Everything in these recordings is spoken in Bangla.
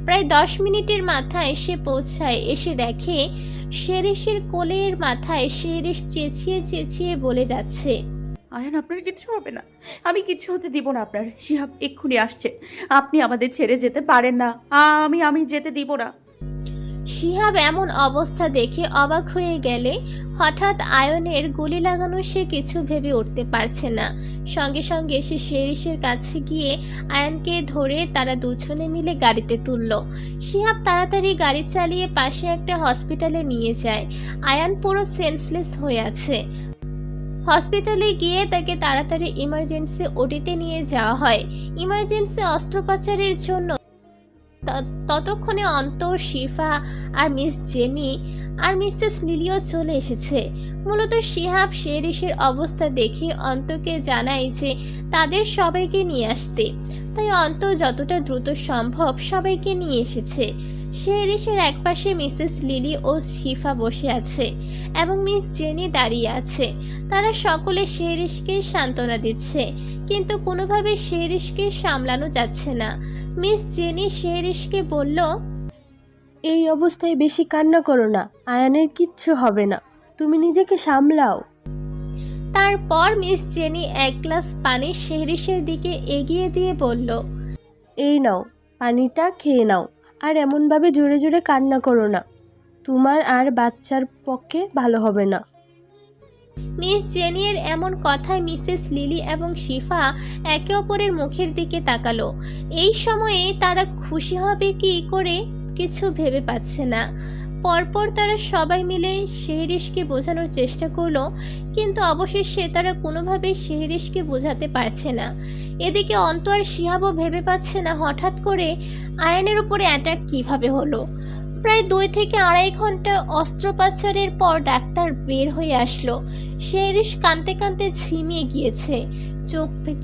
প্রায় 10 মিনিটের মাথায় সে পৌঁছায়। এসে দেখে শেরিশের কোলের মাথায় শেরিশ চেঁচিয়ে চেঁচিয়ে বলে যাচ্ছে, আয়ান, আপনার কিচ্ছু হবে না, আমি কিচ্ছু হতে দিব না আপনার। শিহাব এক্ষুনি আসছে, আপনি আমাদের ছেড়ে যেতে পারেন না, আমি যেতে দিব না। শিহাব এমন অবস্থা দেখে অবাক হয়ে গেলে হঠাৎ আয়নের গুলি লাগানো সে কিছু ভেবে উঠতে পারছে না। সঙ্গে সঙ্গে সে শেরিশের কাছে গিয়ে আয়নকে ধরে তারা দুজনে মিলে গাড়িতে তুলল। শিহাব তাড়াতাড়ি গাড়ি চালিয়ে পাশে একটা হসপিটালে নিয়ে যায়। আয়ন পুরো সেন্সলেস হয়ে আছে। হসপিটালে গিয়ে তাকে তাড়াতাড়ি ইমার্জেন্সি ওটিতে নিয়ে যাওয়া হয় ইমার্জেন্সি অস্ত্রোপচারের জন্য। ততক্ষণে অন্ত, শিফা আর মিস জেমি আর মিসেস লিলিও চলে এসেছে। মূলত শিহাব শেরিশের অবস্থা দেখে অন্তকে জানায় যে তাদের সবাইকে নিয়ে আসতে, তাই অন্ত যতটা দ্রুত সম্ভব সবাইকে নিয়ে এসেছে। শেরিশের একপাশে মিসেস লিলি ও শিফা বসে আছে এবং মিস জেনি দাঁড়িয়ে আছে। তারা সকলে শেরিশকে সান্ত্বনা দিচ্ছে, কিন্তু কোনোভাবে শেরিশকে সামলানো যাচ্ছে না। মিস জেনি শেরিশকে বলল, এই অবস্থায় বেশি কান্না করো না, আয়ানের কিচ্ছু হবে না, তুমি নিজেকে সামলাও। তারপর মিস জেনি এক গ্লাস পানি শেরিশের দিকে এগিয়ে দিয়ে বলল, এই নাও, পানিটা খেয়ে নাও, আর এমনভাবে জোরে জোরে কান্না করো না, তোমার আর বাচ্চার পক্ষে ভালো হবে না। মিস জেনির এমন কথায় মিসেস লিলি এবং শিফা একে অপরের মুখের দিকে তাকালো। এই সময়ে তারা খুশি হবে কি করে কিছু ভেবে পাচ্ছে না। পরপর তারা সবাই মিলে শেহরিশকে বোঝানোর চেষ্টা করলো, কিন্তু অবশেষে তারা কোনোভাবেই শেহরিশকে বোঝাতে পারছে না। এদিকে অন্ত আর শিহাবও ভেবে পাচ্ছে না হঠাৎ করে আয়নের উপরে অ্যাটাক কিভাবে হলো। প্রায় 2 থেকে আড়াই ঘন্টা অস্ত্রোপচারের পর ডাক্তার বের হয়ে আসলো। শেহরিশ কাঁদতে কাঁদতে ঝিমিয়ে গিয়েছে,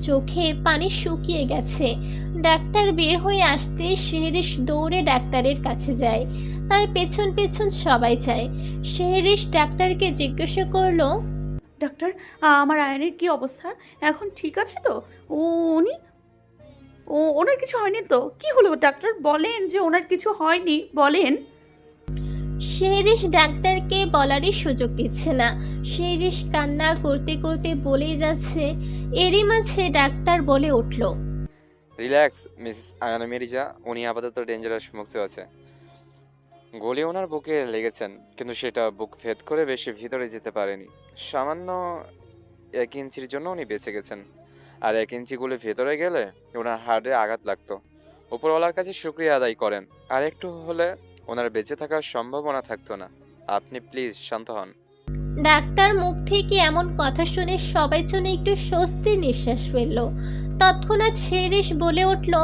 চোখে পানি শুকিয়ে গেছে। ডাক্তার বের হয়ে আসতে শেহরিশ দৌড়ে ডাক্তারের কাছে যায়। তার পেছন পেছন সবাই যায়। শেহরিশ ডাক্তারকে জিজ্ঞাসা করলো, ডাক্তার, আমার আয়নের কি অবস্থা? এখন ঠিক আছে তো? ও উনি ওনার কিছু হয়নি তো? কি হলো ডাক্তার, বলেন যে ওনার কিছু হয়নি, বলেন। শেহরিশ ডাক্তারকে বলারই সুযোগ দিচ্ছে না। শেহরিশ কান্না করতে করতে বলেই যাচ্ছে। এরই মাঝে ডাক্তার বলে উঠল, রিল্যাক্স মিসেস আয়ানা মির্জা, উনি আপাতত ডেঞ্জারাস মুক্ত আছে। গুলি ওনার বুকে লেগেছেন, কিন্তু সেটা বুক ভেদ করে বেশি ভিতরে যেতে পারেনি। সামান্য 1 ইঞ্চির জন্য উনি বেঁচে গেছেন, আর 1 ইঞ্চি গুলি ভেতরে গেলে ওনার হার্টে আঘাত লাগতো। উপরওয়ালার কাছে শুক্রিয়া আদায় করেন, আর একটু হলে ওনার বেঁচে থাকার সম্ভাবনা থাকতো না। আপনি প্লিজ শান্ত হন। ডাক্তার মুখ থেকে এমন কথা শুনে সবাই শুনে একটু স্বস্তির নিঃশ্বাস ফেলল। তৎক্ষণাৎ শেহরিশ বলে উঠল,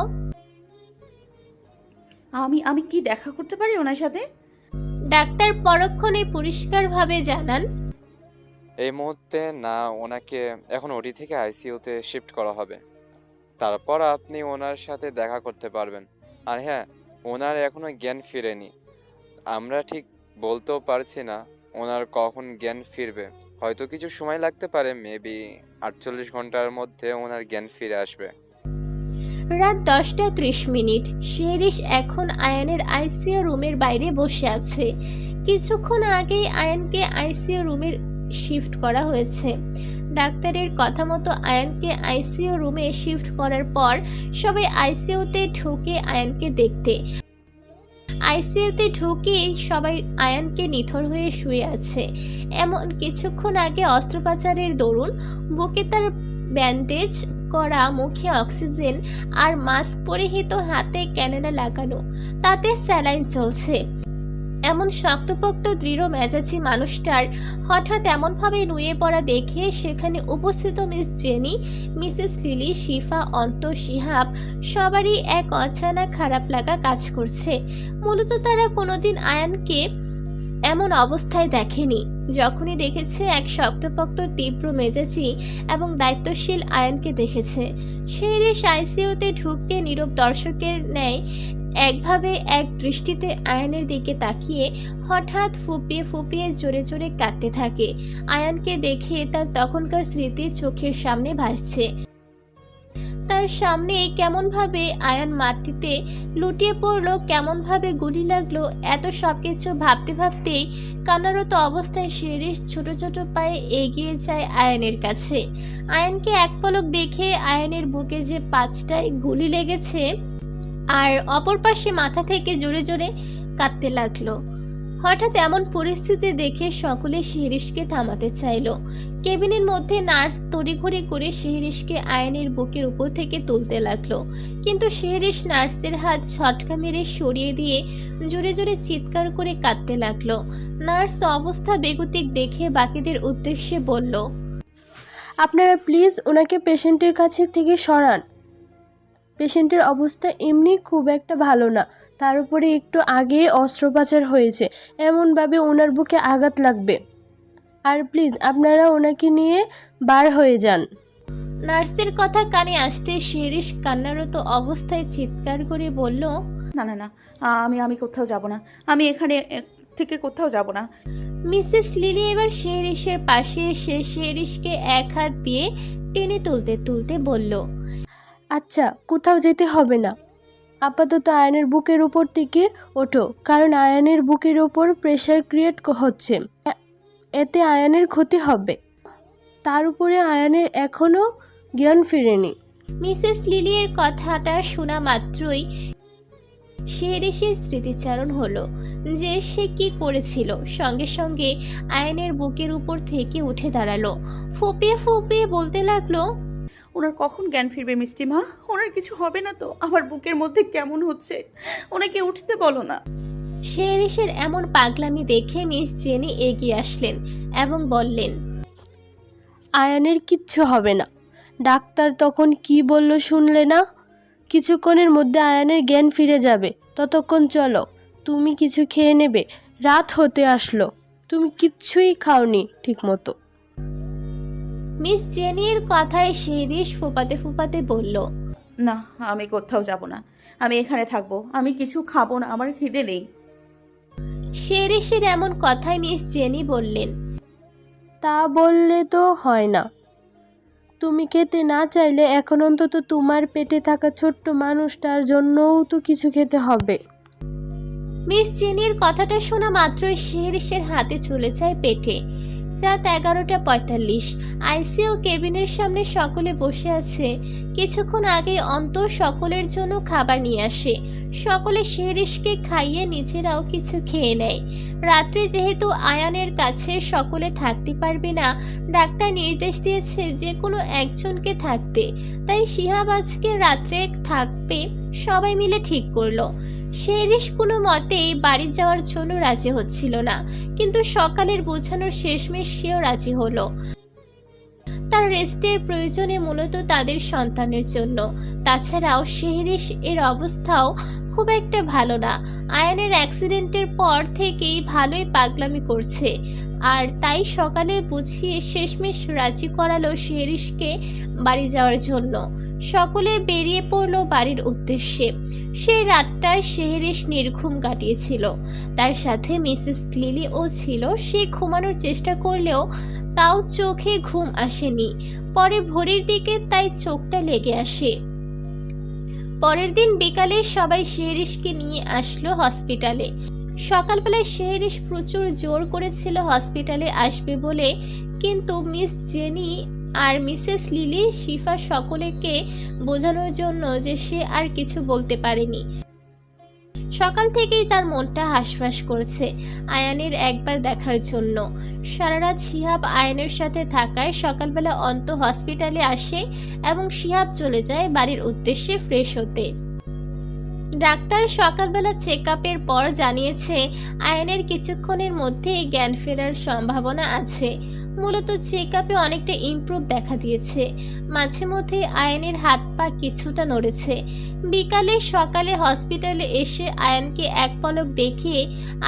আমি কি দেখা করতে পারি ওনার সাথে? ডাক্তার পরক্ষণে পরিষ্কারভাবে জানান, এই মুহূর্তে না, ওনাকে এখন ওটি থেকে আইসিইউতে শিফট করা হবে। তারপর আপনি ওনার সাথে দেখা করতে পারবেন। আর হ্যাঁ, ওনার এখনো জ্ঞান ফিরেনি। আমরা ঠিক বলতেও পারছি না ওনার কখন জ্ঞান ফিরবে। হয়তো কিছু সময় লাগতে পারে, মেবি 48 ঘন্টার মধ্যে ওনার জ্ঞান ফিরে আসবে। রাত 10:30। শেহরিশ এখন আয়ানের আইসিইউ রুমের বাইরে বসে আছে। কিছুক্ষণ আগেই আয়ানকে আইসিইউ রুমে শিফট করা হয়েছে। ডাক্তারের কথা মতো আয়ানকে আইসিইউ রুমে শিফট করার পর সবাই আইসিইউতে ঢুকে আয়ানকে দেখতে। আইসিইউতে ঢুকে সবাই আয়ানকে নিথর হয়ে শুয়ে আছে। এমন কিছুক্ষণ আগে অস্ত্রোপচারের দরুন বুকে তার ব্যান্ডেজ করা, মুখে অক্সিজেন আর মাস্ক পরিহিত, হাতে ক্যানেলা লাগানো, তাতে স্যালাইন চলছে। এমন শক্তপোক্ত দৃঢ় মেজাজি মানুষটার হঠাৎ এমনভাবে নুয়ে পড়া দেখে সেখানে উপস্থিত মিস জেনি, মিসেস লিলি, শিফা, অন্ত, শিহাব সবারই এক অজানা খারাপ লাগা কাজ করছে। মূলত তারা কোনোদিন আয়ানকে এমন অবস্থায় দেখেনি। যখনই দেখেছে এক শক্তপোক্ত তীব্র মেজাজি এবং দায়িত্বশীল আয়ানকে দেখেছে। শেহরিশ আইসিইউতে ঢুকতে নীরব দর্শকের ন্যায় একভাবে এক দৃষ্টিতে আয়ানের দিকে তাকিয়ে হঠাৎ ফুপিয়ে ফুপিয়ে জোরে জোরে কাঁদতে থাকে। আয়ানকে দেখে তার তখনকার স্মৃতি চোখের সামনে ভাসছে। তার সামনে কেমনভাবে আয়ান মাটিতে লুটিয়ে পড়লো, কেমনভাবে গুলি লাগলো, এত সব কিছু ভাবতে ভাবতেই কান্নারত অবস্থায় শিরিষ ছোট ছোট পায়ে এগিয়ে যায় আয়ানের কাছে। আয়ানকে এক পলক দেখে আয়ানের বুকে যে 5টায় গুলি লেগেছে আর অপর পাশে মাথা থেকে জোরে জোরে কাঁদতে লাগলো। হঠাৎ এমন পরিস্থিতি দেখে সকলে শিরিষকে থামাতে চাইলো। কেবিনের মধ্যে নার্স তড়িঘড়ি করে শিরিষকে আয়ানের বুকের উপর থেকে তুলতে লাগলো, কিন্তু শিরিষ নার্সের হাত ছটকা মেরে সরিয়ে দিয়ে জোরে জোরে চিৎকার করে কাঁদতে লাগলো। নার্স অবস্থা বেগতিক দেখে বাকিদের উদ্দেশ্যে বলল, আপনারা প্লিজ ওনাকে পেশেন্টের কাছে থেকে সরান। পেশেন্টের অবস্থা এমনি খুব একটা ভালো না, তার উপরে একটু আগে অস্ত্রোপচার হয়েছে, এমনভাবে ওনার বুকে আঘাত লাগবে। আর প্লিজ আপনারা ওনাকে নিয়ে বার হয়ে যান। নার্সের কথা কানে আসতে শিরিষ কান্নারত অবস্থায় চিৎকার করে বলল, না না না, আমি কোথাও যাব না। আমি এখানে থেকে কোথাও যাব না। মিসেস লিলি এবার শিরিষের পাশে এসে শিরিষকে এক হাত দিয়ে টেনে তুলতে তুলতে বলল, আচ্ছা, কোথাও যেতে হবে না, আপাতত আয়নের বুকের উপর থেকে ওঠো, কারণ আয়নের বুকের উপর প্রেশার ক্রিয়েট হচ্ছে, এতে আয়নের ক্ষতি হবে। তার উপরে আয়নের এখনও জ্ঞান ফিরেনি। মিসেস লিলির কথাটা শোনা মাত্রই শিরিষের স্মৃতিচারণ হলো যে সে কি করেছিল। সঙ্গে সঙ্গে আয়নের বুকের উপর থেকে উঠে দাঁড়ালো, ফুপিয়ে ফুপিয়ে বলতে লাগলো, ওনার কখন জ্ঞান ফিরবে মিষ্টিমা? ওনার কিছু হবে না তো? আমার বুকের মধ্যে কেমন হচ্ছে, ওনাকে উঠতে বলো না। শিরিষের এমন পাগলামি দেখে মিস জেনি এগিয়ে আসলেন এবং বললেন, আয়ানের কিচ্ছু হবে না। ডাক্তার তখন কি বলল শুনলে না? কিছুক্ষণের মধ্যে আয়ানের জ্ঞান ফিরে যাবে, ততক্ষণ চলো, তুমি কিছু খেয়ে নেবে, রাত হতে আসলো, তুমি কিচ্ছুই খাওনি ঠিক মতো। মিস জেনির কথায় শিরিষ ফোপাতে ফোপাতে বলল, না, আমি কোথাও যাব না, আমি এখানে থাকবো, আমি কিছু খাবো না, আমার খিদে নেই। শিরিষের এমন কথায় মিস জেনি বললেন, তা বললে তো হয় না, তুমি খেতে না চাইলে এখন অন্তত তোমার পেটে থাকা ছোট্ট মানুষটার জন্যও তো কিছু খেতে হবে। মিস জেনির কথাটা শোনা মাত্রই শিরিষের হাতে চলে যায় পেটে। রাত 11:45। আইসিইউ কেবিনের সামনে সকলে বসে আছে। কিছুক্ষণ আগে অন্ত সকলের জন্য খাবার নিয়ে আসে। সকলে শিরিষকে খাইয়ে নিজেরাও কিছু খেয়ে নেয়। রাত্রে যেহেতু আয়ানের কাছে সকলে থাকতে পারবে না, ডাক্তার নির্দেশ দিয়েছে যে কোনো একজনকে থাকতে, তাই শিহাব আজকে রাত্রে থাকবে সবাই মিলে ঠিক করলো। শিরিষ কোনো মতেই বাড়ি যাওয়ার জন্য রাজি হচ্ছিল না, কিন্তু সকালের বোঝানোর শেষমেশ সেও রাজি হলো। তার রেস্টের প্রয়োজনে মূলত তাদের সন্তানের জন্য। তাছাড়াও শিরিষ এর অবস্থাও খুব একটা ভালো না। আয়ানের অ্যাক্সিডেন্টের পর থেকেই ভালোই পাগলামি করছে, আর তাই সকালে বুঝিয়ে শেষমেশ রাজি করালো শিরিষকে বাড়ি যাওয়ার জন্য। সকলে বেরিয়ে পড়লো বাড়ির উদ্দেশ্যে। সেই রাতটায় শিরিষ নির্ঘুম কাটিয়েছিল। তার সাথে মিসেস লিলিও ছিল। সে ঘুমানোর চেষ্টা করলেও তাও চোখে ঘুম আসেনি। পরে ভোরের দিকে তাই চোখটা লেগে আসে। পরের দিন বিকালে সবাই শিরিষকে নিয়ে আসলো হসপিটালে। সকালবেলায় শিরিষ প্রচুর জোর করেছিল হসপিটালে আসবে বলে, কিন্তু মিস জেনি আর মিসেস লিলি শিফা সকলকে বোঝানোর জন্য যে সে আর কিছু বলতে পারেনি। সকাল থেকেই তার মনটা হাঁসফাঁস করছে আয়ানের একবার দেখার জন্য। সারা রাত শিহাব আয়ানের সাথে থাকায় সকালবেলা অন্ত হসপিটালে আসে এবং শিহাব চলে যায় বাড়ির উদ্দেশ্যে ফ্রেশ হতে। ডাক্তার সকালবেলা চেক আপের পর জানিয়েছে আয়ানের কিছুক্ষণের মধ্যেই জ্ঞান ফেরার সম্ভাবনা আছে। মূলত চেক আপে অনেকটা ইমপ্রুভ দেখা দিয়েছে। মাঝে মধ্যে আয়ানের হাত পা কিছুটা নড়েছে। বিকালে সকালে হসপিটালে এসে আয়ানকে এক পলক দেখিয়ে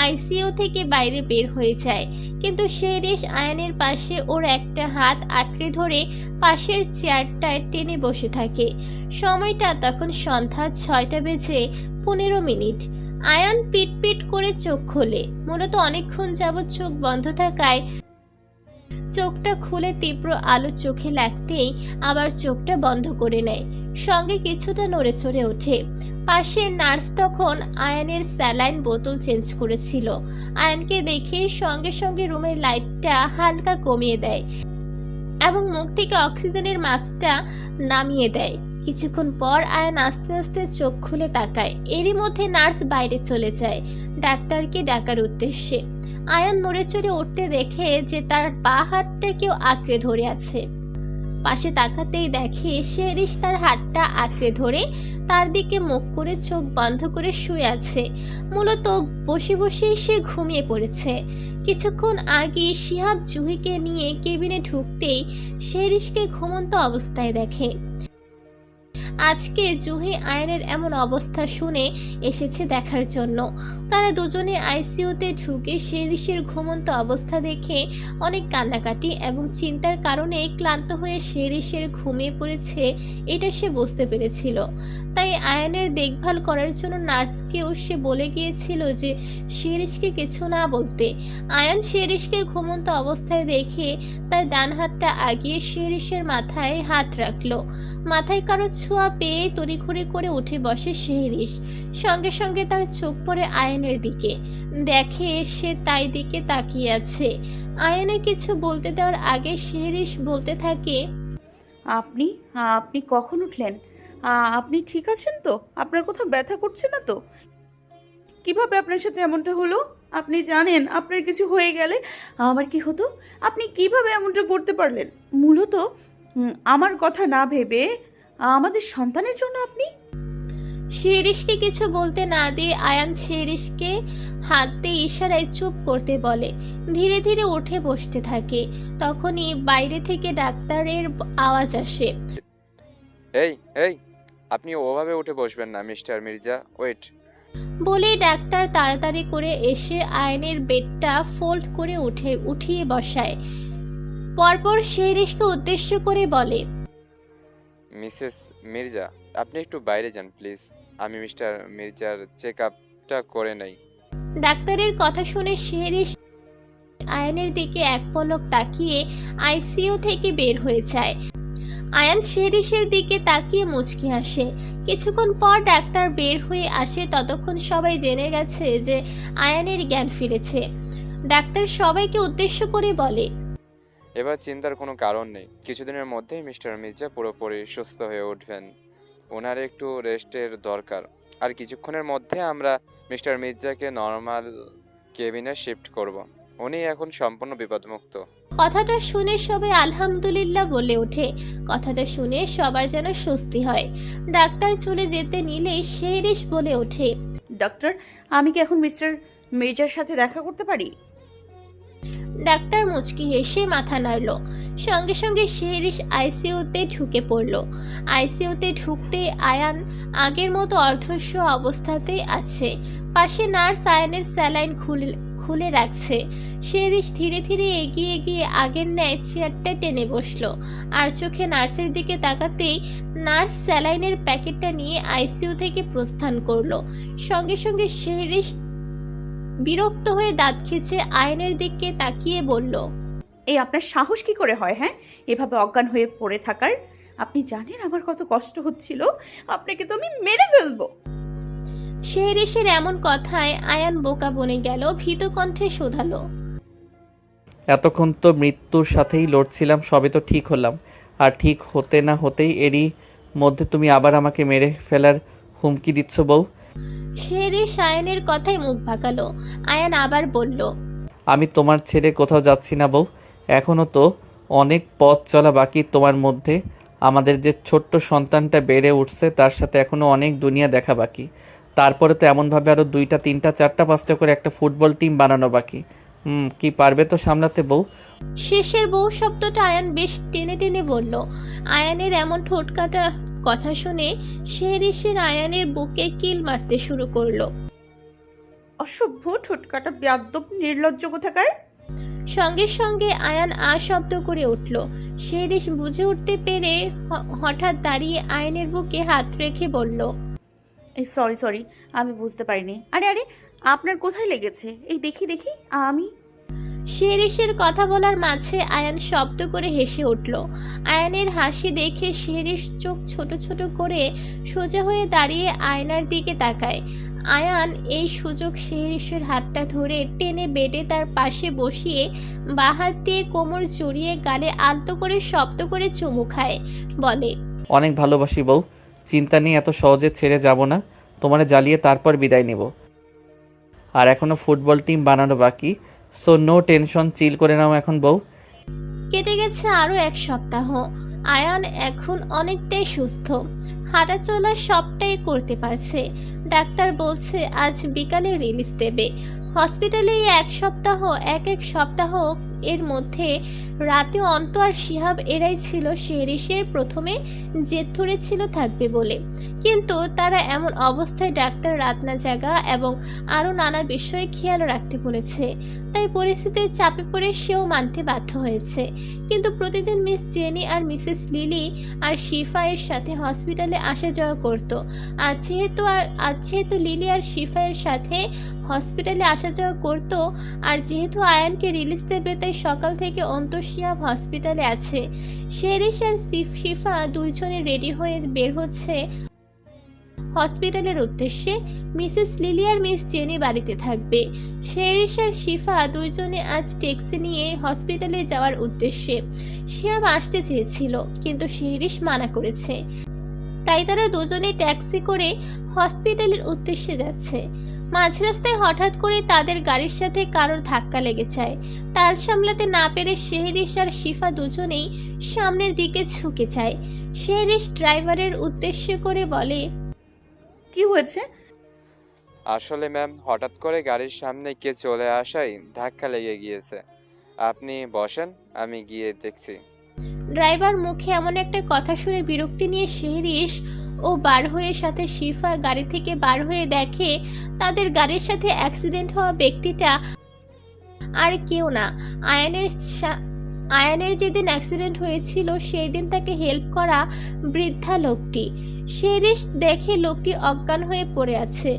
আইসিইউ থেকে বাইরে বের হয়ে যায়, কিন্তু শিরিষ আয়ানের পাশে ওর একটা হাত আঁকড়ে ধরে পাশের চেয়ারটায় টেনে বসে থাকে। সময়টা তখন সন্ধ্যা 6:15। আয়ান পিট পিট করে চোখ খোলে। মূলত অনেকক্ষণ যাবৎ চোখ বন্ধ থাকায় চোখটা খুলে তীব্র আলো চোখে লাগতেই আবার চোখটা বন্ধ করে নেয়, সঙ্গে কিছুটা নড়ে চড়ে ওঠে। পাশে নার্স তখন আয়ানের স্যালাইন বোতল চেঞ্জ করেছিল। আয়ানকে দেখে সঙ্গে সঙ্গে রুমের লাইটটা হালকা কমিয়ে দেয় এবং মুখ থেকে অক্সিজেনের মাস্কটা নামিয়ে দেয়। কিছুক্ষণ পর আয়ান আস্তে আস্তে চোখ খুলে তাকায়। এরই মধ্যে নার্স বাইরে চলে যায় ডাক্তারকে ডাকার উদ্দেশ্যে। আয়ান নড়ে চড়ে উঠতে দেখে যে তার পা হাতটা কেউ আঁকড়ে ধরে আছে। পাশে তাকাতেই দেখে শেরিশ তার হাতটা আঁকড়ে ধরে তার দিকে মুখ করে চোখ বন্ধ করে শুয়ে আছে। মূলত বসে বসেই সে ঘুমিয়ে পড়েছে। কিছুক্ষণ আগে শিহাব জুহিকে নিয়ে কেবিনে ঢুকতেই শেরিশকে ঘুমন্ত অবস্থায় দেখে। আজকে জুহি আয়নের এমন অবস্থা শুনে এসেছে দেখার জন্য। তারা দুজনে আইসিইউতে ঢুকে শেরিশের ঘুমন্ত অবস্থা দেখে অনেক কান্নাকাটি এবং চিন্তার কারণে ক্লান্ত হয়ে শেরিশের ঘুমিয়ে পড়েছে এটা সে বুঝতে পেরেছিল। তাই আয়নের দেখভাল করার জন্য নার্সকেও সে বলে গিয়েছিল যে শেরিশকে কিছু না বলতে। আয়ান শেরিশকে ঘুমন্ত অবস্থায় দেখে তার ডান হাতটা আগিয়ে শেরিশের মাথায় হাত রাখলো। মাথায় কারো ছোঁয়া পেয়ে তড়িঘড়ি করে উঠে বসে শেরিশ। সঙ্গে সঙ্গে তার চোখ পড়ে আয়নের দিকে, দেখে সে তাই দিকে তাকিয়ে আছে। আয়নের কিছু বলতে দেওয়ার আগে শেরিশ বলতে থাকে, আপনি আপনি কখন উঠলেন? আপনি ঠিক আছেন তো? আপনার কোথাও ব্যথা করছে না তো? কিভাবে আপনার সাথে এমনটা হলো? আপনি জানেন আপনার কিছু হয়ে গেলে আমার কি হতো? আপনি কিভাবে এমনটা করতে পারলেন? মূলত আমার কথা না ভেবে আমাদের সন্তানের জন্য আপনি। শেরিশকে কিছু বলতে না দিয়ে আয়ান শেরিশকে হাত দিয়ে ইশারায় চুপ করতে বলে। ধীরে ধীরে উঠে বসতে থাকে। তখনই বাইরে থেকে ডাক্তারের আওয়াজ আসে। এই এই আপনি ওভাবে উঠে বসবেন না মিস্টার মির্জা, ওয়েট। বলেই ডাক্তার তাড়াতাড়ি করে এসে আয়নের বেডটা ফোল্ড করে উঠিয়ে বসায়। পরপর শেরিশকে উদ্দেশ্য করে বলে, মিসেস মির্জা, আপনি একটু বাইরে যান প্লিজ। আমি মিস্টার মির্জার চেক আপটা করে নেই। ডাক্তারের কথা শুনে শেরিশ আয়নের দিকে এক পলক তাকিয়ে আইসিইউ থেকে বের হয়ে যায়। আয়ান শেরিশের দিকে তাকিয়ে মুচকি হাসে। কিছুক্ষণ পর ডাক্তার বের হয়ে আসে। ততক্ষণ সবাই জেনে গেছে যে আয়ানের জ্ঞান ফিরেছে। ডাক্তার সবাইকে উদ্দেশ্য করে বলে, এবার চিন্তার কোনো কারণ নেই। কিছুদিনের মধ্যেই মিস্টার মির্জা পুরোপুরি সুস্থ হয়ে উঠবেন। ওনার একটু রেস্টের দরকার। আর কিছুক্ষণের মধ্যে আমরা মিস্টার মির্জাকে নর্মাল কেবিনে শিফট করব। উনি এখন সম্পূর্ণ বিপদমুক্ত। কথাটা শুনে সবাই আলহামদুলিল্লাহ বলে ওঠে। কথাটা শুনে সবার যেন স্বস্তি হয়। ডাক্তার চলে যেতে নিলেই শেরিশ বলে ওঠে, ডক্টর, আমি কি এখন মিস্টার মির্জার সাথে দেখা করতে পারি? ডাক্তার মুচকি হেসে মাথা নাড়ল। সঙ্গে সঙ্গে শেরিশ আইসিইউতে ঢুকে পড়ল। আইসিইউতে ঢুকতে আয়ান আগের মতো অর্ধস্ব অবস্থাতেই আছে। পাশে নার্স আয়ানের স্যালাইন খুলে রাখছে। শেরিশ ধীরে ধীরে এগিয়ে গিয়ে আগের ন্যায় চেয়ারটা টেনে বসলো। আর চোখে নার্সের দিকে তাকাতেই নার্স স্যালাইনের প্যাকেটটা নিয়ে আইসিইউ থেকে প্রস্থান করলো। সঙ্গে সঙ্গে শেরিশ বিরক্ত হয়ে দাঁত খিঁচে আয়নের দিকে তাকিয়ে বলল, এই আপনার সাহস কি করে হয়? হ্যাঁ, এভাবে অজ্ঞান হয়ে পড়ে থাকার? আপনি জানেন আমার কত কষ্ট হচ্ছিল? আপনাকে তো আমি মেরে ফেলবো। শেরিশের এমন কথায় আয়ান বোকা বনে গেল। ভীত কণ্ঠে শোধালো, এতক্ষণ তো মৃত্যুর সাথেই লড়ছিলাম, সবে তো ঠিক হলাম, আর ঠিক হতে না হতেই এরই মধ্যে তুমি আবার আমাকে মেরে ফেলার হুমকি দিচ্ছ বউ। শেরিশ আয়ানের কথায় মুখ বাঁকালো। আয়ান আবার বলল, আমি তোমার ছেড়ে কোথাও যাচ্ছি না বউ। এখনও তো অনেক পথ চলা বাকি তোমার মধ্যে। আমাদের যে ছোট্ট সন্তানটা বেড়ে উঠছে তার সাথে এখনও অনেক দুনিয়া দেখা বাকি। তারপরে তো এমনভাবে আরও 2টা 3টা 4টা 5টা করে একটা ফুটবল টিম বানানো বাকি। কি পারবে তো সামলাতে বউ? শেষের বউ শব্দটা আয়ান বেশ টেনে টেনে বলল। আয়ানের এমন ঠোঁটকাটা কথা শুনে শেরিশের আয়ানের বুকে কিল মারতে শুরু করলো। অসভ্য, ঠোঁটকাটা, বেয়াদ্দপ, নির্লজ্জ কোথাকার! সঙ্গে সঙ্গে আয়ান শব্দ করে উঠল। শেরিশ বুঝে উঠতে পেরে হঠাৎ দাঁড়িয়ে আয়ানের বুকে হাত রেখে বলল, এই সরি, আমি বুঝতে পারিনি। আরে আরে, আপনার কোথায় লেগেছে? এই দেখি। আমি শেরিসের কথা বলার মাঝে আয়ান শব্দ করে হেসে উঠল। আয়ানের হাসি দেখে শেরিস চোখ ছোট ছোট করে সোজা হয়ে দাঁড়িয়ে আয়নার দিকে তাকায়। আয়ান এই সুযোগ শেরিসের হাতটা ধরে টেনে বেডে তার পাশে বসিয়ে বাঁ হাত দিয়ে কোমর জড়িয়ে গালে আলতো করে শব্দ করে চুমু খায়, বলে, অনেক ভালোবাসি বউ, চিন্তা নেই, এত সহজে ছেড়ে যাব না। তোমারে জ্বালিয়ে তারপর বিদায় নেব। আর এখনও ফুটবল টিম বানানো বাকি, সো নো টেনশন, চিল করে নাও এখন বউ। কেটে গেছে আরো 1 সপ্তাহ। আয়ান এখন অনেকটাই সুস্থ, হাঁটা চলা সবটাই করতে পারছে। ডাক্তার বলছে আজ বিকালে রিলিজ দেবে। হসপিটালে এই 1 সপ্তাহ এক সপ্তাহ এর মধ্যে রাতে অন্ত আর শিহাব এরাই ছিল শেরিসের প্রথমে জেদ ধরেছিল থাকবে বলে, কিন্তু তারা এমন অবস্থায় ডাক্তার রাত না জাগা এবং আরও নানা বিষয়ে খেয়াল রাখতে বলেছে। তাই পরিস্থিতির চাপে পড়ে সেও মানতে বাধ্য হয়েছে। কিন্তু প্রতিদিন মিস জেনি আর মিসেস লিলি আর শিফায়ের সাথে হসপিটালে আসা যাওয়া করত। আজ যেহেতু লিলি আর শিফায়ের সাথে হসপিটালে আসা যাওয়া করত, আর যেহেতু আয়ানকে রিলিজ দেবে, তাই সকাল থেকে শিহাব হসপিটালে আছে। শেরিস আর শিফা দুইজনে রেডি হয়ে বের হচ্ছে হসপিটালের উদ্দেশ্যে। মিসেস লিলি আর মিস জেনি বাড়িতে থাকবে। শেরিস আর শিফা দুইজনে আজ ট্যাক্সি নিয়ে হসপিটালে যাওয়ার উদ্দেশ্যে। শিহাব আসতে চেয়েছিল, কিন্তু শেরিস মানা করেছে। তাই তারা দুজনে ট্যাক্সি করে হসপিটালের উদ্দেশ্যে যাচ্ছে। মাঝ রাস্তায় হঠাৎ করে তাদের গাড়ির সাথে কারোর ধাক্কা লেগে যায়। টাল সামলাতে না পেরে শেরিস আর শিফা দুজনেই সামনের দিকে ঝুঁকে যায়। শেরিস ড্রাইভারের উদ্দেশ্যে করে বলে, কি হয়েছে? আসলে ম্যাম, হঠাৎ করে গাড়ির সামনে কে চলে আসায় ধাক্কা লেগে গিয়েছে। আপনি বসেন, আমি গিয়ে দেখছি। ড্রাইভার মুখে এমন একটা কথা শুনে বিরক্তি নিয়ে শেরিস ও বার হয়ে সাথে শিফা গাড়ি থেকে বার হয়ে দেখে তাদের গাড়ির সাথে অ্যাক্সিডেন্ট হওয়া ব্যক্তিটা আর কেউ না, আয়ানের যেদিন অ্যাক্সিডেন্ট হয়েছিল সেই দিন তাকে হেল্প করা বৃদ্ধা লোকটি। শেরিস দেখে লোকটি অজ্ঞান হয়ে পড়ে আছে।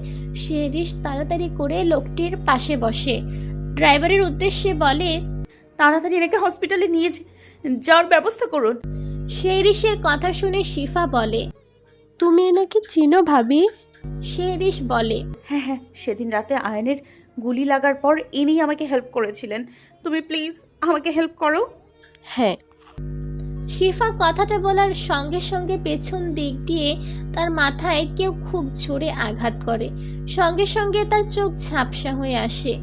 শেরিস তাড়াতাড়ি করে লোকটির পাশে বসে ড্রাইভারের উদ্দেশ্যে বলে, তাড়াতাড়ি এনাকে হসপিটালে নিয়ে যাওয়ার ব্যবস্থা করুন। শেরিসের কথা শুনে শিফা বলে, তুমি এনাকে চিনো ভাবি? শেরিস বলে, হ্যাঁ হ্যাঁ, সেদিন রাতে আয়নের গুলি লাগার পর ইনি আমাকে হেল্প করেছিলেন। তুমি প্লিজ আমাকে হেল্প করো। হ্যাঁ। শিফা কথাটা বলার সঙ্গে সঙ্গে পেছন দিক দিয়ে তার মাথায় কেউ খুব জোরে আঘাত করে। সঙ্গে সঙ্গে তার চোখ ঝাপসা হয়ে আসে।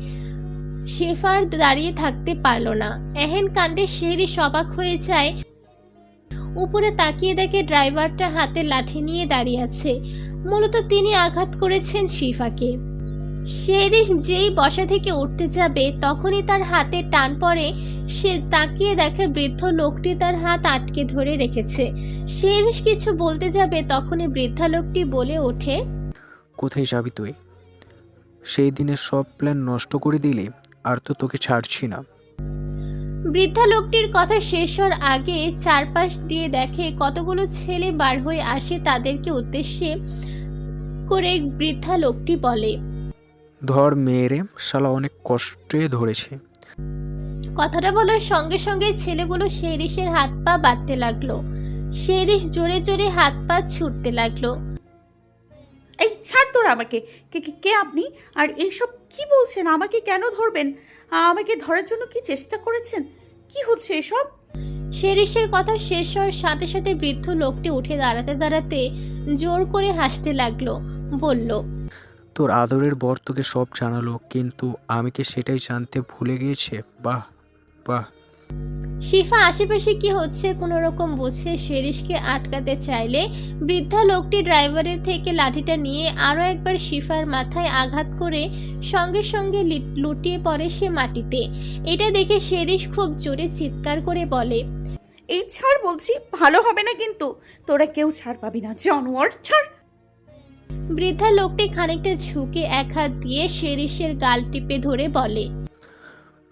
শিফা আর দাঁড়িয়ে থাকতে পারল না। এহেন কাণ্ডে শেরিস অবাক হয়ে যায়। উপরে তাকিয়ে দেখে ড্রাইভারটা হাতে লাঠি নিয়ে দাঁড়িয়ে আছে। মূলত তিনি আঘাত করেছেন শিফাকে। শেরিস যেই বসা থেকে উঠতে যাবে তখনই তার হাতে টান পড়ে। সে তাকিয়ে দেখে বৃদ্ধ লোকটি তার হাত আটকে ধরে রেখেছে। শেরিস কিছু বলতে যাবে তখনই বৃদ্ধা লোকটি বলে ওঠে, কোথায় যাবি তুই? সেই দিনের সব প্ল্যান নষ্ট করে দিলি, আর তো তোকে ছাড়ছি না। বৃদ্ধা লোকটির কথা শেষ হওয়ার আগে চারপাশ দিয়ে দেখে কতগুলো ছেলে বার হয়ে আসে। তাদেরকে উদ্দেশ্যে করে বৃদ্ধা লোকটি বলে, ধর মেয়েরে, শালা অনেক কষ্টে ধরেছে। কথাটা বলার সঙ্গে সঙ্গে ছেলেগুলো শেরিসের হাত পা বাঁধতে লাগলো। শেরিস জোরে জোরে হাত পা ছুটতে লাগলো। এই ছাড় তোরা আমাকে। কে কে কে আপনি? আর এইসব কি বলছেন? আমাকে কেন ধরবেন? আমাকে ধরার জন্য কি চেষ্টা করেছেন? কি হচ্ছে এসব? শেরিসের কথা শেষ হওয়ার সাথে সাথে বৃদ্ধ লোকটি উঠে দাঁড়াতে দাঁড়াতে জোর করে হাসতে লাগলো। বলল, তোর আদরের বর তোকে সব জানালো, কিন্তু আমি কি সেটাই জানতে ভুলে গিয়েছে? বাহ বাহ। শিফা আশেপাশে কি হচ্ছে কোনো রকম বুঝে শেরিসকে আটকাতে চাইলে বৃদ্ধা লোকটি ড্রাইভারের থেকে লাঠিটা নিয়ে আরও একবার শিফার মাথায় আঘাত করে সঙ্গে সঙ্গে লুটিয়ে পড়ে সে মাটিতে। এটা দেখে শেরিস খুব জোরে চিৎকার করে বলে, এই ছাড় বলছি, ভালো হবে না কিন্তু। তোরা কেউ ছাড় পাবি না, জানোয়ার, ছাড়। বৃদ্ধা লোকটি খানিকটা ঝুঁকে এক হাত দিয়ে শেরিসের গাল টিপে ধরে বলে,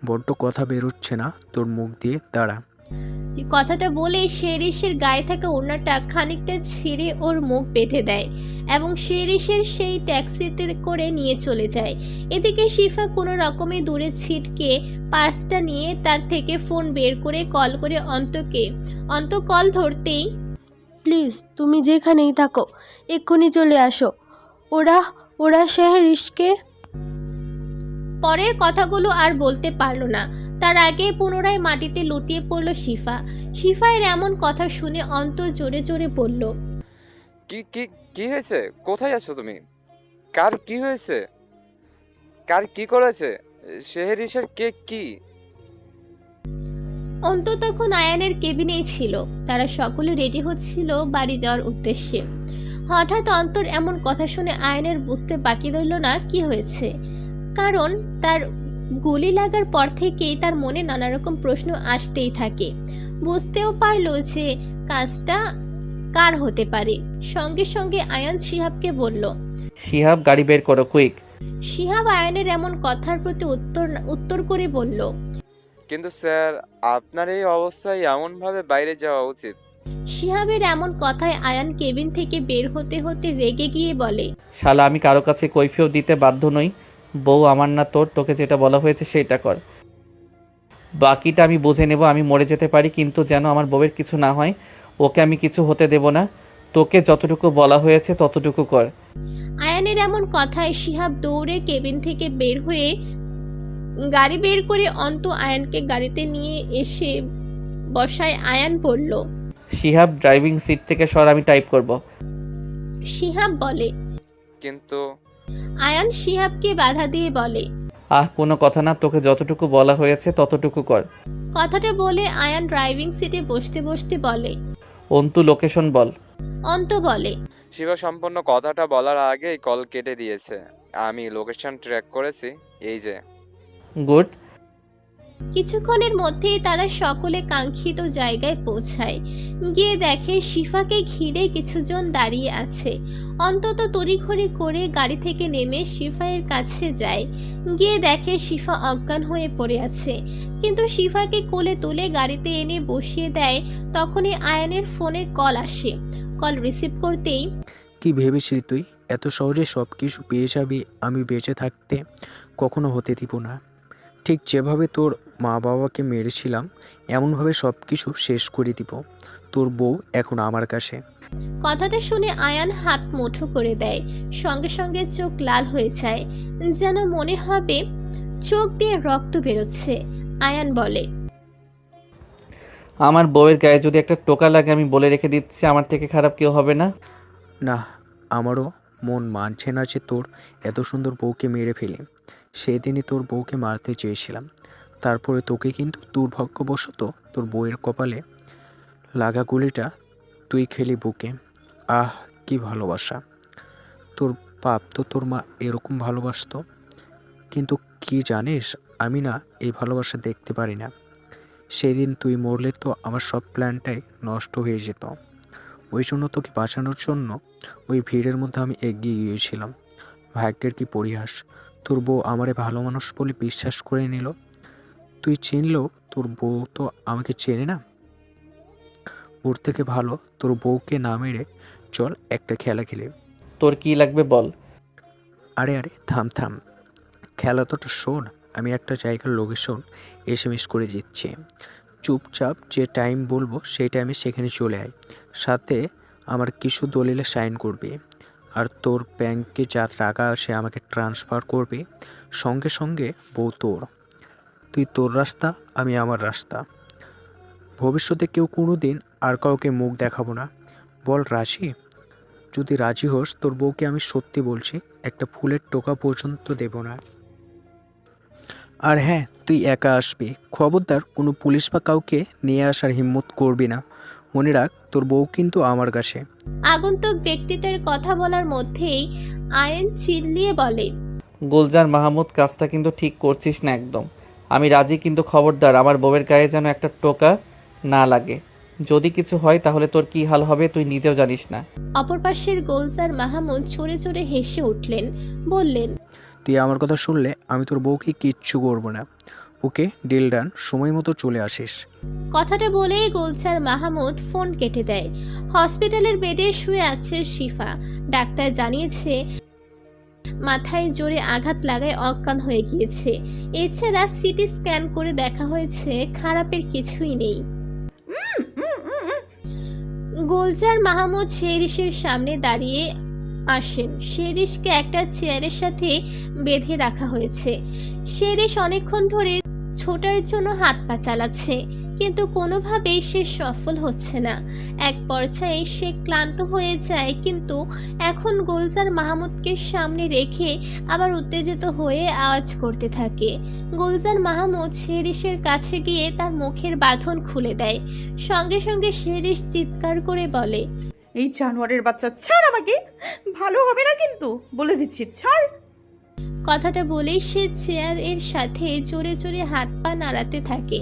বড্ড কথা বেরোচ্ছে না তোর মুখ দিয়ে, দাঁড়া কথাটা বলে শেরিসের গায়ে থাকা ওড়নাটা খানিকটা ছিঁড়ে ওর মুখ বেঁধে দেয় এবং শেরিসের সেই ট্যাক্সিতে করে নিয়ে চলে যায়। এদিকে শিফা কোনো রকমে দূরে ছিটকে পার্সটা নিয়ে তার থেকে ফোন বের করে কল করে অন্ত কল ধরতেই প্লিজ তুমি যেখানেই থাকো এক্ষুনি চলে আসো। ওরা ওরা শেহরিশকে। পরের কথাগুলো আর বলতে পারল না, তার আগে পুনরায় মাটিতে লুটিয়ে পড়ল শিফা। শিফায়ের এমন কথা শুনে অন্ত জোরে জোরে বলল, কি কি কি হয়েছে? কোথায় আছো তুমি? কার কি হয়েছে? কার কি করেছে? শেহরিশের কে কি? অন্ত তখন আয়ানের কেবিনেই ছিল। তারা সকলে রেডি হচ্ছিল বাড়ি যাওয়ার উদ্দেশ্যে। হঠাৎ অন্তর এমন কথা শুনে আয়ানের বুঝতে বাকি রইল না কি হয়েছে, কারণ তার গুলি লাগার পর থেকেই তার মনে নানা রকম প্রশ্ন আসতেই থাকে। বুঝতেও পারলো যে কাজটা কার হতে পারে। সঙ্গে সঙ্গে আয়ান শিহাবকে বলল। শিহাব গাড়ি বের করো কুইক। শিহাব আয়ানের এমন কথার প্রতি উত্তর করে বলল, কিন্তু স্যার, আপনার এই অবস্থায় এমনভাবে বাইরে যাওয়া উচিত। শিহাবের এমন কথায় আয়ান কেবিন থেকে বের হতে হতে রেগে গিয়ে বলে, শালা আমি কারো কাছে কৈফিয়ত দিতে বাধ্য নই। বউ আমার না তোর, তোকে যেটা বলা হয়েছে সেটা কর, বাকিটা আমি বুঝে নেব। আমি মরে যেতে পারি কিন্তু যেন আমার বউয়ের কিছু না হয়, ওকে আমি কিছু হতে দেব না। তোকে যতটুকু বলা হয়েছে ততটুকু কর। আয়ানের এমন কথায় শিহাব দৌড়ে কেবিন থেকে বের হয়ে গাড়ি বের করে অন্ত আয়ানকে গাড়িতে নিয়ে এসে বসায়। আয়ান বলল, শিহাব ড্রাইভিং সিট থেকে সর, আমি টাইপ করব। শিহাব বলে। কিন্তু আয়ান শিহাবকে বাধা দিয়ে বলে, কোনো কথা না, তোকে যতটুকু বলা হয়েছে ততটুকু কর। কথাটা বলে আয়ান ড্রাইভিং সিটে বসতে বসতে বলে, অন্তু লোকেশন বল। অন্ত বলে, শিবা সম্পূর্ণ কথাটা বলার আগেই কল কেটে দিয়েছে। আমি লোকেশন ট্র্যাক করেছি, এই যে। গুড। কিছুক্ষণের মধ্যেই তারা সকলে কাঙ্ক্ষিত জায়গায় পৌঁছায়। গিয়ে দেখে শিফাকে ঘিরে কিছুজন দাঁড়িয়ে আছে। অন্তত তড়িঘড়ি করে গাড়ি থেকে নেমে শিফায়ের কাছে যায়। গিয়ে দেখে শিফা অজ্ঞান হয়ে পড়ে আছে, কিন্তু শিফাকে কোলে তুলে গাড়িতে এনে বসিয়ে দেয়। তখনই আয়ানের ফোনে কল আসে। কল রিসিভ করতেই, কি ভেবেছিলি তুই এত সহজে সব কিছু পেয়ে যাবি? আমি বেঁচে থাকতে কখনো হতে দিব না। ঠিক যেভাবে তোর মা বাবাকে মেরেছিলাম এমনভাবে সব কিছু শেষ করে দিব। তোর বউ এখন আমার কাছে। কথাটা শুনে আয়ান হাত মুঠো করে দেয়। সঙ্গে সঙ্গে চোখ লাল হয়ে যায়, যেন মনে হবে চোখ দিয়ে রক্ত বেরোচ্ছে। আয়ান বলে, আমার বউয়ের গায়ে যদি একটা টোকা লাগে আমি বলে রেখে দিচ্ছি, আমার থেকে খারাপ কেউ হবে না। না, আমারও মন মানছে না যে তোর এত সুন্দর বউকে মেরে ফেলি। সেদিনই তোর বউকে মারতে চেয়েছিলাম, তারপরে তোকে কিন্তু দুর্ভাগ্যবশত তোর বউয়ের কপালে লাগা গুলিটা তুই খেলি বুকে। আহ, কি ভালোবাসা! তোর বাপ তো তোর মা এরকম ভালোবাসতো, কিন্তু কি জানিস, আমি না এই ভালোবাসা দেখতে পারি না। সেদিন তুই মরলে তো আমার সব প্ল্যানটাই নষ্ট হয়ে যেত। ওই জন্য তোকে বাঁচানোর জন্য ওই ভিড়ের মধ্যে আমি এগিয়ে গিয়েছিলাম। ভাগ্যের কি পরিহাস, তোর বউ আমারে ভালো মানুষ বলে বিশ্বাস করে নিল। তুই চিনলেও তোর বউ তো আমাকে চেনে না। ওর থেকে ভালো তোর বউকে না মেরে চল একটা খেলা খেলে। তোর কি লাগবে বল। আরে আরে থাম থাম, খেলা তোটা শোন। আমি একটা জায়গার লোকেশন এসএমএস করে দিচ্ছি। চুপচাপ যে টাইম বলবো সেই টাইমে সেখানে চলে আয়। সাথে আমার কিছু দলিলে সাইন করবে, আর তোর ব্যাংকে যা টাকা সে আমাকে ট্রান্সফার করবে। সঙ্গে সঙ্গে বউ তোর। তুই তোর রাস্তা, আমি আমার রাস্তা। ভবিষ্যতে কেউ কোনো দিন আর কাউকে মুখ দেখাবো না। বল রাজি? যদি রাজি হোস, তোর বউকে আমি সত্যি বলছি একটা ফুলের টোকা পর্যন্ত দেব না। আর হ্যাঁ, তুই একা আসবি, খবরদার কোনো পুলিশ বা কাউকে নিয়ে আসার হিম্মত করবি না। মনে রাখ, তোর বউ কিন্তু আমার কাছে। আগন্তুক ব্যক্তিদের কথা বলার মধ্যেই আয়ান চিল্লিয়ে বলে, গুলজার মাহমুদ, কাজটা কিন্তু ঠিক করছিস না একদম। আমি রাজি, কিন্তু খবরদার আমার বউয়ের গায়ে যেন একটা টোকা না লাগে। যদি কিছু হয় তাহলে তোর কি হাল হবে তুই নিজেও জানিস না। অপর পাশের গোলজার মাহমুদ চড়ে চড়ে হেসে উঠলেন, বললেন, তুই আমার কথা শুনলে আমি তোর বউকে কিচ্ছু করবো না। ওকে, ডিল ডান, সময় মতো চলে আসিস। কথাটা বলেই গুলজার মাহমুদ ফোন কেটে দেয়। হসপিটালের বেডে শুয়ে আছে শিফা। ডাক্তার জানিয়েছে মাথায় জোরে আঘাত লাগায় অজ্ঞান হয়ে গিয়েছে। এছাড়া সিটি স্ক্যান করে দেখা হয়েছে খারাপের কিছুই নেই। গুলজার মাহমুদ শেরিসের সামনে দাঁড়িয়ে আসেন। শেরিসকে একটা চেয়ারের সাথে বেঁধে রাখা হয়েছে। শেরিস অনেকক্ষণ ধরে ছোটার জন্য হাত পা চালাচ্ছে, কিন্তু কোনোভাবেই সে সফল হচ্ছে না। এক পর্যায়ে সে ক্লান্ত হয়ে যায়, কিন্তু এখন গুলজার মাহমুদকে সামনে রেখে আবার উত্তেজিত হয়ে আওয়াজ করতে থাকে। গুলজার মাহমুদ শেরিসের কাছে গিয়ে তার মুখের বাঁধন খুলে দেয়। সঙ্গে সঙ্গে শেরিস চিৎকার করে বলে, এই জানোয়ারের বাচ্চা, ছাড় আমাকে, ভালো হবে না কিন্তু, বলে দিচ্ছি, ছাড়। কথাটা বলেই সে চেয়ারের সাথে জোরে জোরে হাত পা নাড়াতে থাকে।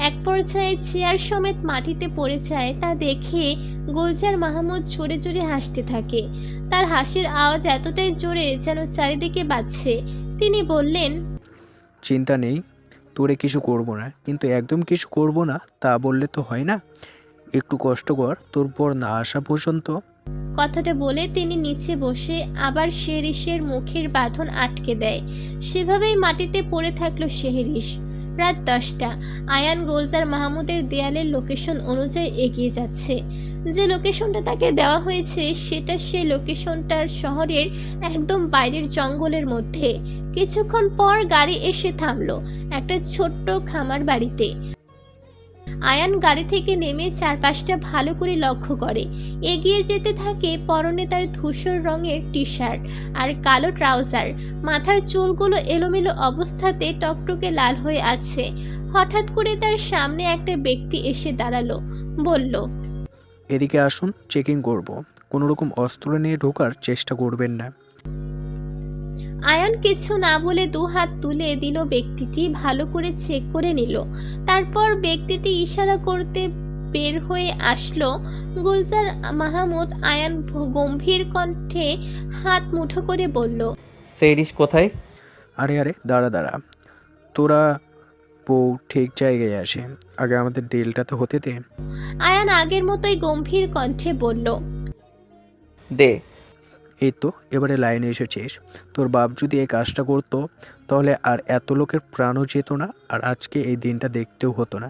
এক পর্যায়ে চেয়ার সমেত মাটিতে পড়ে যায়। তা দেখে গুলজার মাহমুদ জোরে জোরে হাসতে থাকে। তার হাসির আওয়াজ এতটাই জোরে যেন চারিদিকে বাজছে। তিনি বললেন, চিন্তা নেই, তোরে কিছু করব না, কিন্তু একদম কিছু করব না তা বললে তো হয় না। একটু কষ্ট কর, তোর পর না আসা পর্যন্ত। কথাটা বলে তিনি নিচে বসে আবার শেরিসের মুখের বাঁধন আটকে দেয়। সেভাবেই মাটিতে পড়ে থাকলো শেরিস। রাত 10টা। আয়ান গুলজার মাহমুদের দেয়ালের লোকেশন অনুযায়ী এগিয়ে যাচ্ছে। যে লোকেশনটা তাকে দেওয়া হয়েছে সেটা সেই লোকেশনটার শহরের একদম বাইরের জঙ্গলের মধ্যে। কিছুক্ষণ পর গাড়ি এসে থামলো একটা ছোট্ট খামার বাড়িতে। আয়ান গাড়ি থেকে নেমে চারপাশটা ভালো করে লক্ষ্য করে। এগিয়ে যেতে থাকে। পরনে তার ধূসর রঙের টি শার্ট আর কালো ট্রাউজার। মাথার চুলগুলো এলোমেলো অবস্থাতে টকটকে লাল হয়ে আছে। হঠাৎ করে তার সামনে একটা ব্যক্তি এসে দাঁড়ালো। বলল, এদিকে আসুন, চেকিং করব। কোনো রকম অস্ত্র নিয়ে ঢোকার চেষ্টা করবেন না। আয়ান কিছু না বলে 2 হাত তুলে দিল। ব্যক্তিটি ভালো করে চেক করে নিল। তারপর ব্যক্তিটি ইশারা করতে বের হয়ে আসলো। গুলজার মাহমুদ আয়ান গম্ভীর কণ্ঠে হাত মুঠো করে বলল, শেরিস কোথায়? আরে আরে, দাঁড়া দাঁড়া, তোরা বউ ঠিক জায়গায় আসে, আগে আমাদের ডিলটা তো হতে দে। আয়ান আগের মতোই গম্ভীর কণ্ঠে বলল, দে। এই তো এবারে লাইনে এসেছিস। তোর বাপ যদি এই কাজটা করতো তাহলে আর এত লোকের প্রাণও যেত না, আর আজকে এই দিনটা দেখতেও হতো না।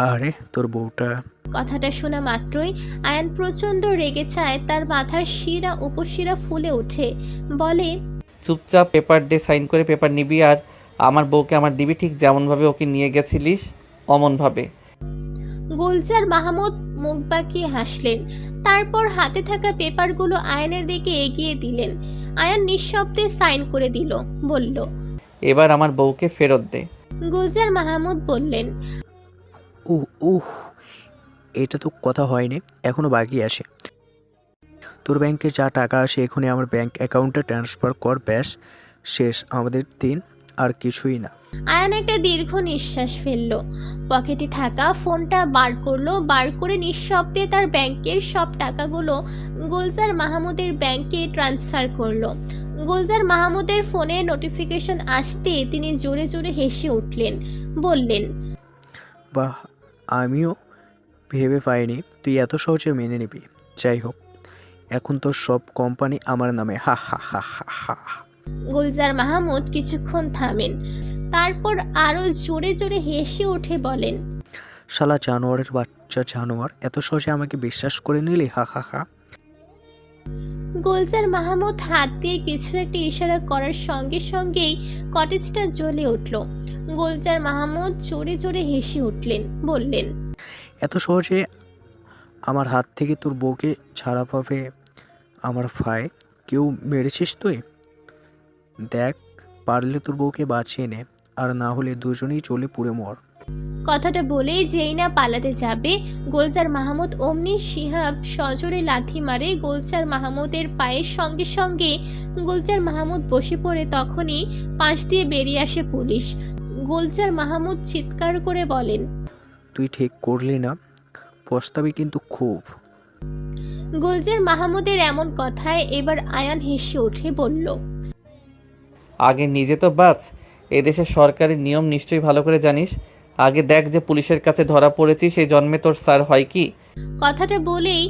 আরে তোর বউটা। কথাটা শোনা মাত্রই আয়ান প্রচন্ড রেগে যায়। তার মাথার শিরা উপশিরা ফুলে ওঠে। বলে, চুপচাপ পেপার ডে সাইন করে পেপার নিবি, আর আমার বউকে আমার দিবি, ঠিক যেমনভাবে ওকে নিয়ে গেছিলিস অমনভাবে। গুলজার মাহমুদ মুখ বাঁকিয়ে হাসলেন। তারপর হাতে থাকা পেপারগুলো আয়ানের দিকে এগিয়ে দিলেন। আয়ান নিঃশব্দে সাইন করে দিল। বলল, এবার আমার বউকে ফেরত দে। গুলজার মাহমুদ বললেন, উহ, এটা তো কথা হয়নি, এখনো বাকি আছে। তোর ব্যাংকে যা টাকা আসে এখনই আমার ব্যাংক অ্যাকাউন্টে ট্রান্সফার কর, ব্যাস, শেষ আমাদের দিন, আর কিছুই না। আয়ান একটা দীর্ঘ নিঃশ্বাস ফেললো। পকেটে থাকা ফোনটা বার করলো। বার করে নিঃশব্দে তার ব্যাংকের সব টাকাগুলো গুলজার মাহমুদের ব্যাংকে ট্রান্সফার করলো। গুলজার মাহমুদের ফোনে নোটিফিকেশন আসতে তিনি জোরে জোরে হেসে উঠলেন। বললেন, বাহ, আমিও ভেবে পাইনি তুই এত সহজে মেনে নিবি। যাই হোক, এখন তো সব কোম্পানি আমার নামে, হা হা হা হা হা। গুলজার মাহমুদ কিছুক্ষণ থামেন। তারপর আরো জোরে জোরে হেসে উঠে বলেন, শালা জানোয়ারের বাচ্চা জানোয়ার, এত সহজে আমাকে বিশ্বাস করে নিলি, হা হা হা। গুলজার মাহমুদ হাত দিয়ে কিছু একটা ইশারা করার সঙ্গে সঙ্গেই কটেজটা জ্বলে উঠল। গুলজার মাহমুদ জোরে জোরে হেসে উঠলেন। বললেন, এত সহজে আমার হাত থেকে তোর বউকে ছাড়া পাবে আমার ভাই? কেউ মেরেছিস তুই? দেখ, পারলে তোর বউকে বাঁচিয়ে নে, আর না হলে দুজনেই চলে পুড়ে মর। কথাটা বলেই যেই না পালাতে যাবে, গুলজার মাহমুদ অমনি শিহাব সজোরে লাথি মারে গুলজার মাহমুদের পায়ের। সঙ্গে সঙ্গে গুলজার মাহমুদ বসে পড়ে। তখনই পাশ দিয়ে বেরিয়ে আসে পুলিশ। গুলজার মাহমুদ চিৎকার করে বলেন, তুই ঠিক করলি না, পস্তাবি কিন্তু খুব। গুলজার মাহমুদের এমন কথায় এবার আয়ান হেসে উঠে বলল, আগে নিজে তো বাঁচ, এদেশের সরকারি নিয়ম নিশ্চয়ই ভালো করে জানিস। আগে দেখ যে পুলিশের কাছে ধরা পড়েছি সেই জন্মে তোর স্যার হয় কি? কথাটা বলেই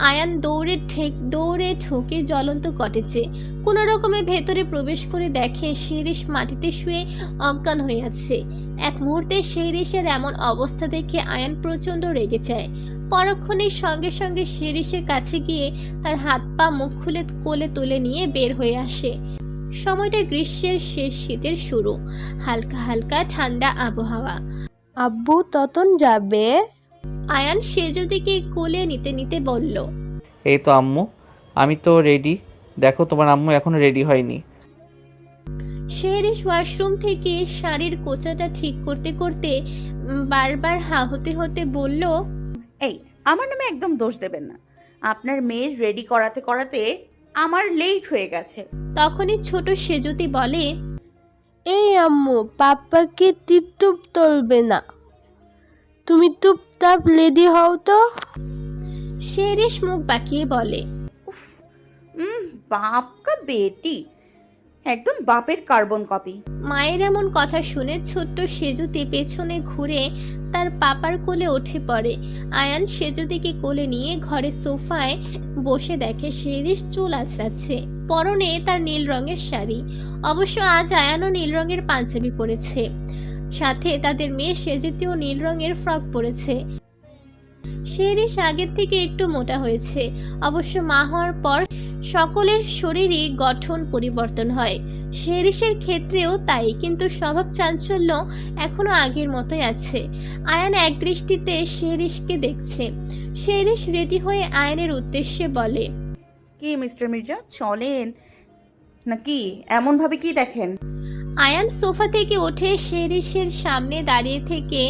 আয়ান দৌড়ে ঠোকে জ্বলন্ত কটেজে কোনো রকমে ভেতরে প্রবেশ করে দেখে শিরিষ মাটিতে শুয়ে অজ্ঞান হয়ে আছে। এক মুহূর্তে শিরিষের এমন অবস্থা দেখে আয়ান প্রচণ্ড রেগে যায়। পরক্ষণেই সঙ্গে সঙ্গে শিরিষের কাছে গিয়ে তার হাত পা মুখ খুলে কোলে তুলে নিয়ে বের হয়ে আসে। সময়টা গ্রীষ্মের শেষ, শীতের শুরু, হালকা হালকা ঠান্ডা আবহাওয়া। আব্বু ততন যাবে? আয়ান সেজদিকে কোলে নিতে নিতে বলল, এই তো আম্মু, আমি তো রেডি। দেখো তোমার আম্মু এখনো রেডি হয়নি। শেহরিশ ওয়াশরুম থেকে শাড়ির কোঁচাটা ঠিক করতে করতে বারবার হা হতে হতে বলল, এই, আমার নামে একদম দোষ দেবেন না। আপনার মেয়ের রেডি করাতে করাতে আমার লেট হয়ে গেছে। তখনই ছোট সেজতি বলে, এই আম্মু, পাপ্পাকে টিপটুপ তুলবে না, তুমি টুপটাপ লেডি হও তো। শেহরিশ মুখ বাঁকিয়ে বলে, বাপ কা বেটি, একদম বাপের কার্বন কপি। মায়ের এমন কথা শুনে ছোট্ট সেজুতি পেছনে ঘুরে তার পাপার কোলে উঠে পড়ে। আয়ান সেজুতিকে কোলে নিয়ে ঘরের সোফায় বসে দেখে শেহরিশ চুল আঁচড়াচ্ছে, পরনে তার নীল রঙের শাড়ি। অবশ্য আজ আয়ানও নীল রঙের পাঞ্জাবি পরেছে, সাথে তাদের মেয়ে সেজুতিও নীল রঙের ফ্রক পরেছে। শেহরিশ আগের থেকে একটু মোটা হয়েছে। অবশ্য মা হওয়ার পর সকলের শরীরই গঠন পরিবর্তন হয়, শেহরিশের ক্ষেত্রেও তাই। কিন্তু স্বভাব চাঞ্চল্য এখনো আগের মতোই আছে। আয়ান এক দৃষ্টিতে শেহরিশকে দেখছে। শেহরিশ রেডি হয়ে আয়ানের উদ্দেশ্যে বলে, কি মিস্টার মির্জা, চলেন নাকি? এমন ভাবে কি দেখেন? আয়ান সোফা থেকে উঠে শেহরিশের সামনে দাঁড়িয়ে থেকে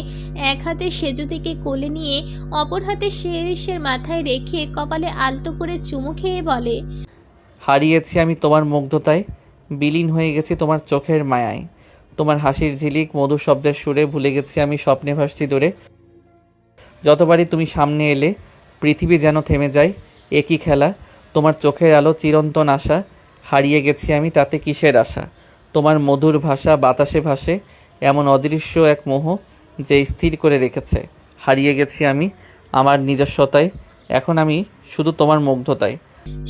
এক হাতে সেজুতিকে কোলে নিয়ে অপর হাতে শেহরিশের মাথায় রেখে কপালে আলতো করে চুমু খেয়ে বলে, হারিয়েছি আমি তোমার মুগ্ধতায়, বিলীন হয়ে গেছি তোমার চোখের মায়ায়। তোমার হাসির ঝিলিক মধুর শব্দের সুরে ভুলে গেছি আমি স্বপ্নে ভাসছি দূরে। যতবারই তুমি সামনে এলে পৃথিবী যেন থেমে যায়। একই খেলা, তোমার চোখের আলো চিরন্তন আশা। হারিয়ে গেছি আমি, তাতে কিসের আশা? তোমার মধুর ভাষা বাতাসে ভাসে, এমন অদৃশ্য এক মোহ যে স্থির করে রেখেছে। হারিয়ে গেছি আমি আমার নিজস্বতায়, এখন আমি শুধু তোমার মুগ্ধতায়।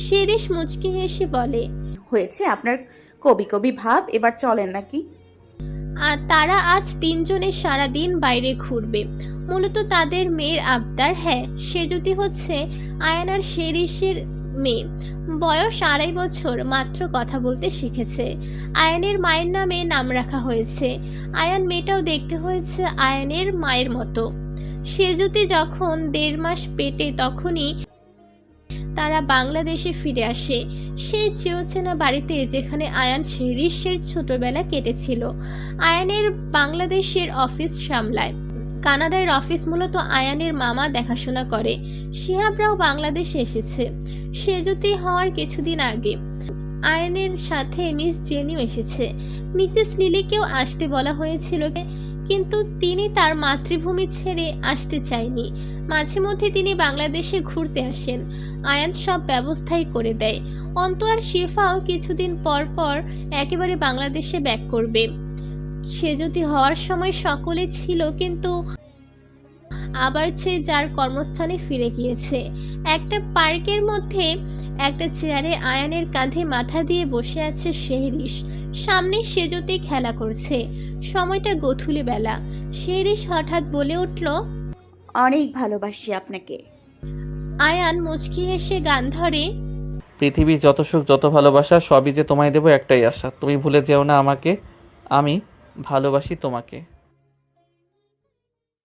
শেহরিশ মুচকি হেসে বলে, হয়েছে আপনার কবি কবি ভাব, এবার চলেন নাকি? আর তারা আজ তিনজনে সারাদিন বাইরে ঘুরবে। মূলত তাদের মেয়ের আবদার। হ্যাঁ, সেজুতি হচ্ছে আয়ান আর শেহরিশের মেয়ে, বয়স 2.5 বছর, মাত্র কথা বলতে শিখেছে। আয়ানের মায়ের নামে নাম রাখা হয়েছে। আয়ান মেয়েটাও দেখতে হয়েছে আয়ানের মায়ের মতো। সেজুতি যখন 1.5 মাস পেটে তখনই তারা বাংলাদেশে ফিরে আসে, সেই চিরচেনা বাড়িতে যেখানে আয়ান শেহরিশের ছোটবেলা কেটেছিল। আয়ানের বাংলাদেশের অফিস সামলায়, কানাডার অফিস মূলত আয়ানের মামা দেখাশোনা করে। শিহাবরাও বাংলাদেশে এসেছে সেজুতি হওয়ার কিছুদিন আগে। আয়ানের সাথে মিস জেনিও এসেছে। মিসেস লিলিকেও আসতে বলা হয়েছিল, কিন্তু তিনি তার মাতৃভূমি ছেড়ে আসতে চায়নি। মাঝে মধ্যে তিনি বাংলাদেশে ঘুরতে আসেন। আয়ান সব ব্যবস্থাই করে দেয়। অন্তু আর শেফাও কিছুদিন পর পর একেবারে বাংলাদেশে ব্যাক করবে। সেজুতি হওয়ার সময় সকলে ছিল, কিন্তু আবার সে যার কর্মস্থানে ফিরে গিয়েছে। একটা পার্কের মধ্যে একটা চেয়ারে আয়ানের কাঁধে মাথা দিয়ে বসে আছে শেহরিশ। সামনে সেজুতি খেলা করছে। সময়টা গোধূলি বেলা। শেহরিশ হঠাৎ বলে উঠল, অনেক ভালোবাসি আপনাকে। আয়ান মুচকি হেসে গান ধরে, পৃথিবীর যত সুখ যত ভালোবাসা সবই যে তোমায় দেবো একটাই আশা, তুমি ভুলে যেও না আমাকে, আমি ভালোবাসি তোমাকে।